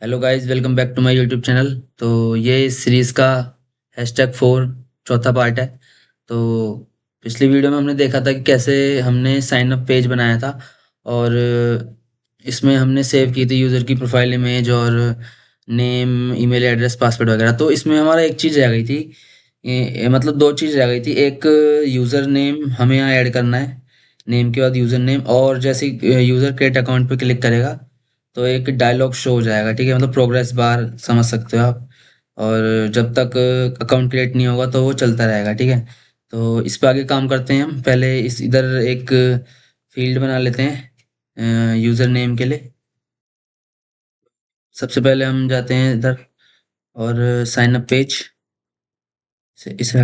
Hello guys, welcome back to my YouTube channel. तो ये इस सीरीज़ का #4 चौथा पार्ट है। तो पिछली वीडियो में हमने देखा था कि कैसे हमने साइन अप पेज बनाया था और इसमें हमने सेव की थी यूज़र की प्रोफाइल इमेज और नेम, ईमेल एड्रेस, पासवर्ड वगैरह। तो इसमें हमारा एक चीज़ रह गई थी, मतलब दो चीज़ रह गई थी। एक, यूज़र नेम हमें यहाँ ऐड करना है, नेम के बाद यूज़र नेम, और जैसे यूज़र क्रिएट अकाउंट पे क्लिक करेगा तो एक डायलॉग शो हो जाएगा, ठीक है, मतलब प्रोग्रेस बार समझ सकते हो आप। और जब तक अकाउंट क्रिएट नहीं होगा तो वो चलता रहेगा, ठीक है। तो इस पे आगे काम करते हैं हम। पहले इस इधर एक फील्ड बना लेते हैं यूज़र नेम के लिए। सबसे पहले हम जाते हैं इधर और साइन अप पेज से इसे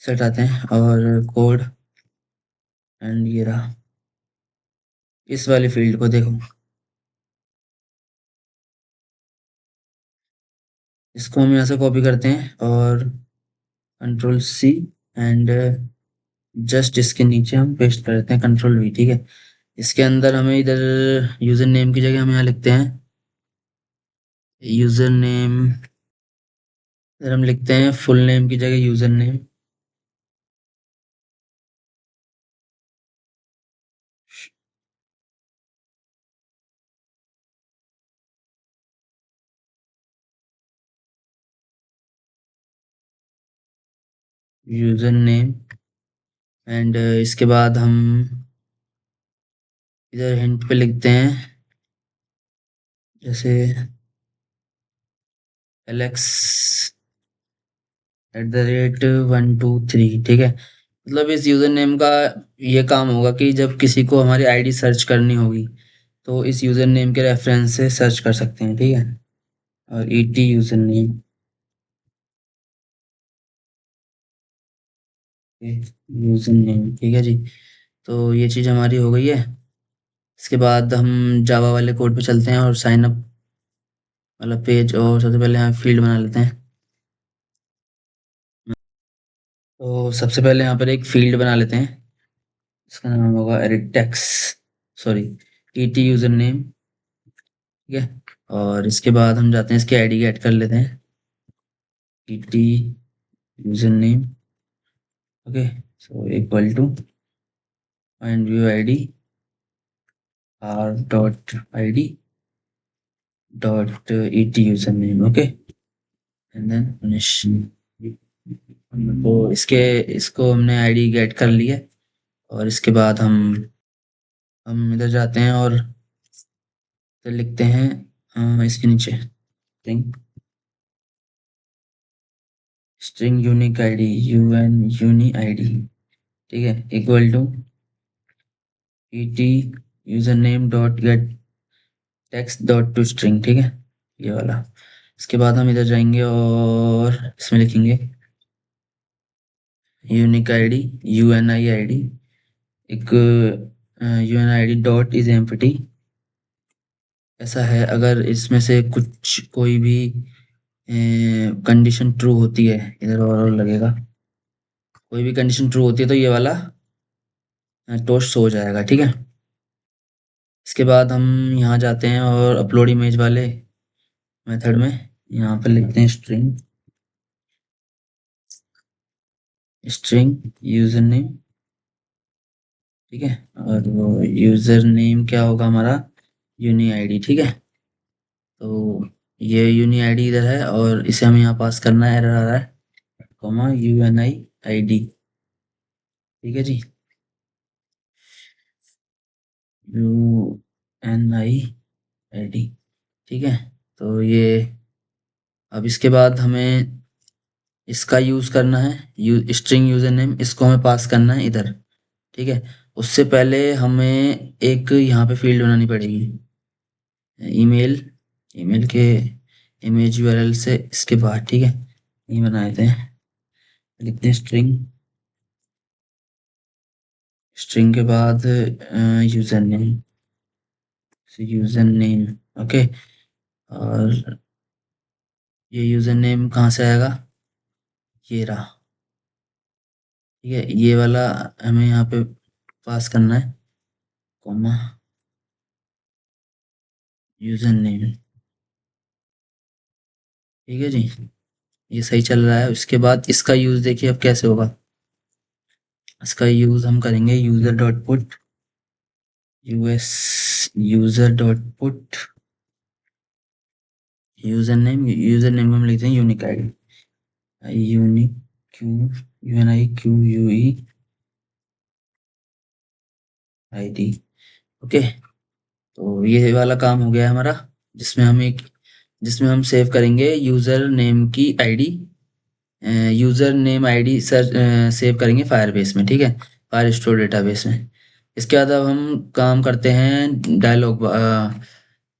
हटाते हैं और कोड, एंड ये रहा। इस वाली फील्ड को देखो, इसको हम यहाँ से कॉपी करते हैं और कंट्रोल C, एंड जस्ट इसके नीचे हम पेस्ट कर देते हैं कंट्रोल V, ठीक है। इसके अंदर हमें इधर यूज़र नेम की जगह हम यहाँ लिखते हैं यूज़र नेम। इधर हम लिखते हैं फुल नेम की जगह user name. User name, and इसके बाद हम इधर हिंट पे लिखते हैं जैसे Alex@123, ठीक है। मतलब इस यूज़र नेम का ये काम होगा कि जब किसी को हमारी आईडी सर्च करनी होगी तो इस यूज़र नेम के रेफरेंस से सर्च कर सकते हैं, ठीक है। और ET user name, user name, ठीक है जी। तो ये चीज़ हमारी हो गई है। इसके बाद हम जावा वाले कोड पे चलते हैं और साइन अप वाला पेज, और सबसे पहले यहाँ फील्ड बना लेते हैं। तो सबसे पहले यहाँ पर एक फील्ड बना लेते हैं, इसका नाम होगा एरिटेक्स, सॉरी, ईटी यूज़र नेम, ठीक है। और इसके बाद हम जाते हैं इसकी आईडी ऐड कर लेते हैं, E T user name, okay. So equal to find view ID r.id dot E T user name, okay, and then finish. तो इसको हमने आईडी गेट कर लिया। और इसके बाद हम इधर जाते हैं और इधर लिखते हैं इसके नीचे string, unique ID, uni ID, ठीक है, equal to E T user name dot get text dot to string, ठीक है, ये वाला। इसके बाद हम इधर जाएंगे और इसमें लिखेंगे यूनिक आईडी, यूएनआई आईडी, एक यूएनआईडी डॉट इज एम्प्टी। ऐसा है अगर इसमें से कुछ कोई भी कंडीशन ट्रू होती है, इधर और लगेगा, कोई भी कंडीशन ट्रू होती है तो ये वाला टोस्ट हो जाएगा, ठीक है। इसके बाद हम यहाँ जाते हैं और अपलोड इमेज वाले मेथड में यहाँ पर लिखते हैं स्ट्रिंग यूजर नेम, ठीक है। और वो यूजर नेम क्या होगा हमारा, यूनी आईडी, ठीक है। तो ये यूनी आईडी इधर है और इसे हमें यहाँ पास करना है, एरर आ रहा है, कॉमा यूएनआई आईडी, ठीक है जी, यूएनआई आईडी, ठीक है। तो ये, अब इसके बाद हमें इसका यूज करना है, स्ट्रिंग यूजर नेम, इसको हमें पास करना है इधर, ठीक है। उससे पहले हमें एक यहाँ पे फील्ड बनानी पड़ेगी, ईमेल, ईमेल के इमेज यूआरएल से इसके बाद, ठीक है, ये बना देते हैं, लिखते हैं स्ट्रिंग के बाद यूजर नेम, ओके। और ये यूजर नेम कहाँ से आएगा, ये रहा, ठीक है। ये वाला हमें यहाँ पे पास करना है, कॉमा, यूजर नेम, ठीक है जी, ये सही चल रहा है। उसके बाद इसका यूज देखिए अब कैसे होगा। इसका यूज हम करेंगे user dot put US, user dot put user name हम लिखते हैं unique ID, unique Q UNIQUE ID. Okay, तो ये वाला काम हो गया हमारा, जिसमें हम एक जिसमें हम सेव करेंगे यूजर नेम की ID, user name ID sir save करेंगे फायरबेस में, ठीक है, फायर स्टोर डेटाबेस में। इसके बाद अब हम काम करते हैं डायलॉग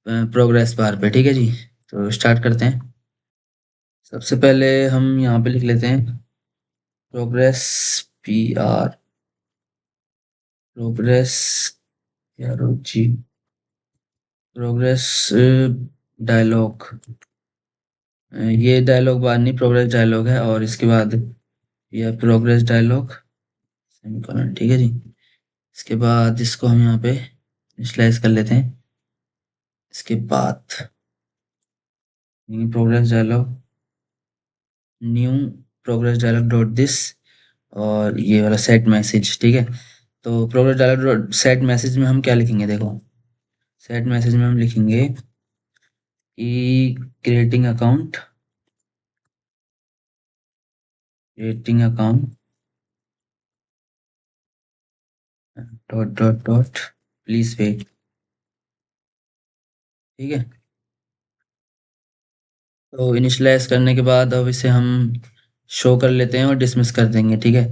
प्रोग्रेस बार पे, ठीक है जी। तो स्टार्ट करते हैं। सबसे पहले हम यहाँ पे लिख लेते हैं प्रोग्रेस, PR प्रोग्रेस, जी प्रोग्रेस डायलॉग, ये डायलॉग बार नहीं, प्रोग्रेस डायलॉग है। और इसके बाद यह प्रोग्रेस डायलॉग सेमीकोलन, ठीक है जी। इसके बाद इसको हम यहाँ पे स्लाइस कर लेते हैं। इसके बाद progress dialog, new progress dialog dot this, और ये वाला सेट मैसेज, ठीक है। तो progress dialog dot set message में हम क्या लिखेंगे, देखो सेट मैसेज में हम लिखेंगे कि creating account dot dot dot please wait, ठीक है। तो इनिशियलाइज करने के बाद अब इसे हम शो कर लेते हैं और डिसमिस कर देंगे, ठीक है।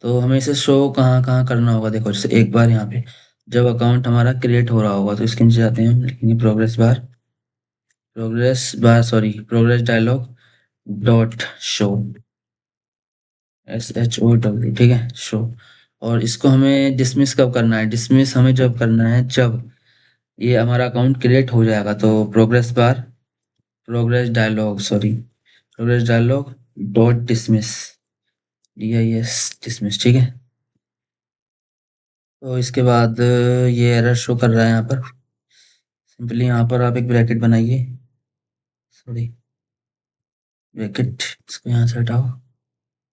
तो हमें इसे शो कहाँ कहाँ करना होगा, देखो जैसे एक बार यहाँ पे जब अकाउंट हमारा क्रिएट हो रहा होगा तो इसके नीचे जाते हैं, हम लिखेंगे progress dialog dot show, SHOW, ठीक है, शो। और इसको हमें डिसमिस कब करना है, डिसमिस हमें जब करना है जब ये हमारा अकाउंट क्रिएट हो जाएगा। तो progress dialog dot dismiss, dismiss, ठीक है। तो इसके बाद ये एरर शो कर रहा है यहाँ पर। सिंपली यहाँ पर आप एक ब्रैकेट बनाइए, सॉरी ब्रैकेट, इसको यहाँ से हटाओ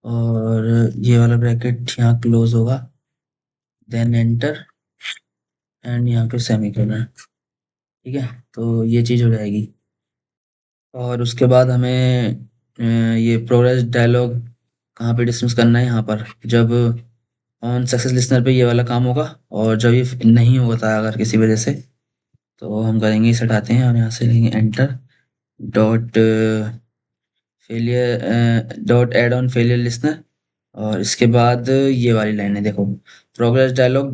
और ये वाला ब्रैकेट यहाँ क्लोज होगा, देन एंटर, एंड यहाँ पे सेमीकोलन, ठीक है। तो ये चीज़ हो जाएगी। और उसके बाद हमें ये प्रोग्रेस डायलॉग कहाँ पे डिस्मिस करना है, यहाँ पर जब ऑन सक्सेस लिस्टनर पे ये वाला काम होगा, और जब ये नहीं होता अगर किसी वजह से, तो हम करेंगे इसे हटाते हैं और यहाँ से लेंगे enter dot dot add on failure listener. और इसके बाद ये वाली लाइन है, देखो प्रोग्रेस डायलॉग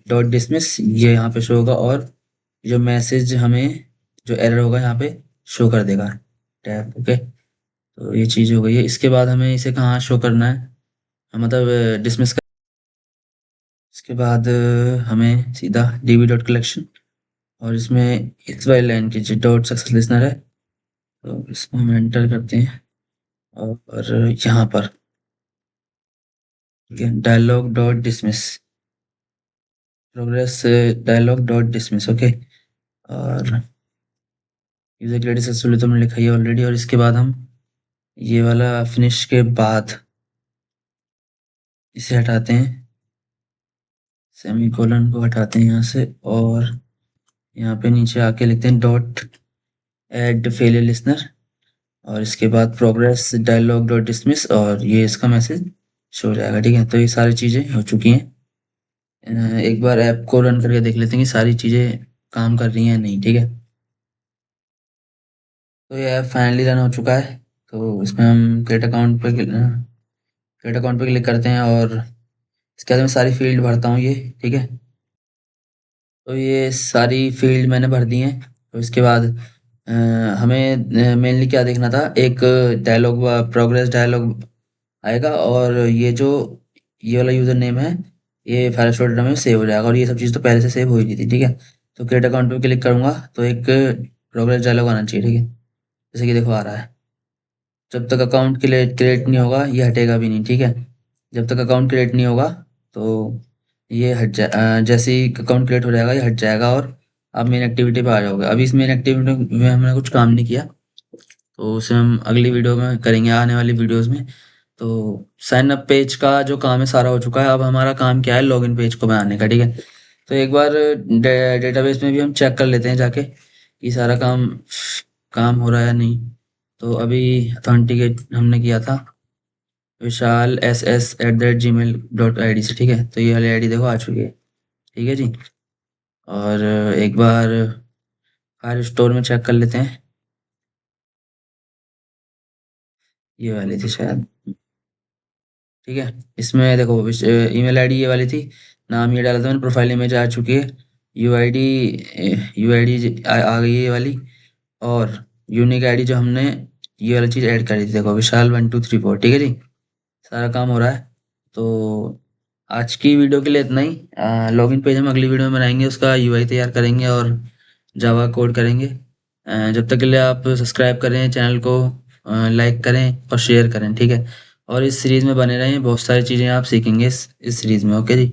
डॉट डिसमिस, ये यहाँ पे शो होगा, और जो मैसेज हमें जो एरर होगा यहाँ पे शो कर देगा टैब, ओके। तो ये चीज़ हो गई है। इसके बाद हमें इसे कहाँ शो करना है, मतलब डिसमिस कर, इसके बाद हमें सीधा DB डॉट कलेक्शन, और इसमें इस वाली लाइन की जो डॉट सक्सेस लिसनर है, तो इसको हम एंटर करते हैं और यहाँ पर dialog dot dismiss, progress dialog dot dismiss, okay. और यूजर क्रेडिट सक्सेसफुली तो हमने लिखा ही ऑलरेडी। और इसके बाद हम ये वाला फिनिश के बाद इसे हटाते हैं, सेमीकोलन को हटाते हैं यहाँ से, और यहाँ पे नीचे आके लिखते हैं डॉट एड फेलियर लिसनर, और इसके बाद प्रोग्रेस डायलॉग डॉट डिसमिस, और ये इसका मैसेज शो हो जाएगा, ठीक है। तो ये सारी चीज़ें हो चुकी हैं। एक बार ऐप को रन करके देख लेते हैं कि सारी चीज़ें काम कर रही हैं या नहीं, ठीक है। तो ये ऐप फाइनली रन हो चुका है। तो इसमें हम क्रिएट अकाउंट पे क्लिक करते हैं, और इसके बाद मैं सारी फील्ड भरता हूँ ये, ठीक है। तो ये सारी फील्ड मैंने भर दी हैं। तो इसके बाद हमें मेनली क्या देखना था, एक डायलॉग प्रोग्रेस डायलॉग आएगा, और ये वाला यूज़र नेम है, ये फाइल फोल्डर में सेव हो जाएगा, और ये सब चीज़ तो पहले से सेव हो ही नहीं थी, ठीक है। तो क्रिएट अकाउंट पे क्लिक करूँगा तो एक प्रोग्रेस डायलॉग आना चाहिए, ठीक है, जैसे कि देखो आ रहा है। जब तक अकाउंट क्रिएट नहीं होगा ये हटेगा भी नहीं, ठीक है। जब तक अकाउंट क्रिएट नहीं होगा तो ये जैसे ही अकाउंट क्रिएट हो जाएगा ये हट जाएगा, और आप मेन एक्टिविटी पे आ जाओगे। अभी इस मेन एक्टिविटी में हमने कुछ काम नहीं किया, तो उसे हम अगली वीडियो में करेंगे, आने वाली वीडियोस में। तो साइन अप पेज का जो काम है सारा हो चुका है। अब हमारा काम क्या है, लॉगिन पेज को बनाने का, ठीक है। तो एक बार डेटाबेस में भी हम चेक कर लेते हैं जाके कि सारा काम काम हो रहा है या नहीं। तो अभी ऑथेंटिकेट हमने किया था विशाल ss@gmail.id से, ठीक है। तो ये वाली आईडी देखो आ चुकी है, ठीक है जी। और एक बार फाइल स्टोर में चेक कर लेते हैं, ये वाली थी शायद, ठीक है। इसमें देखो ईमेल आईडी ये वाली थी, नाम ये डाला था मैंने, प्रोफाइल इमेज आ चुकी है, यूआईडी यूआईडी आ गई है ये वाली, और यूनिक आईडी जो हमने ये वाली चीज़ ऐड करी थी, देखो विशाल 1234, ठीक है जी। सारा काम हो रहा है। तो आज की वीडियो के लिए इतना ही। लॉगिन पेज हम अगली वीडियो में बनाएंगे, उसका यूआई तैयार करेंगे और जावा कोड करेंगे। जब तक के लिए आप सब्सक्राइब करें चैनल को, लाइक करें और शेयर करें, ठीक है। और इस सीरीज़ में बने रहें, बहुत सारी चीज़ें आप सीखेंगे इस सीरीज़ में। ओके जी।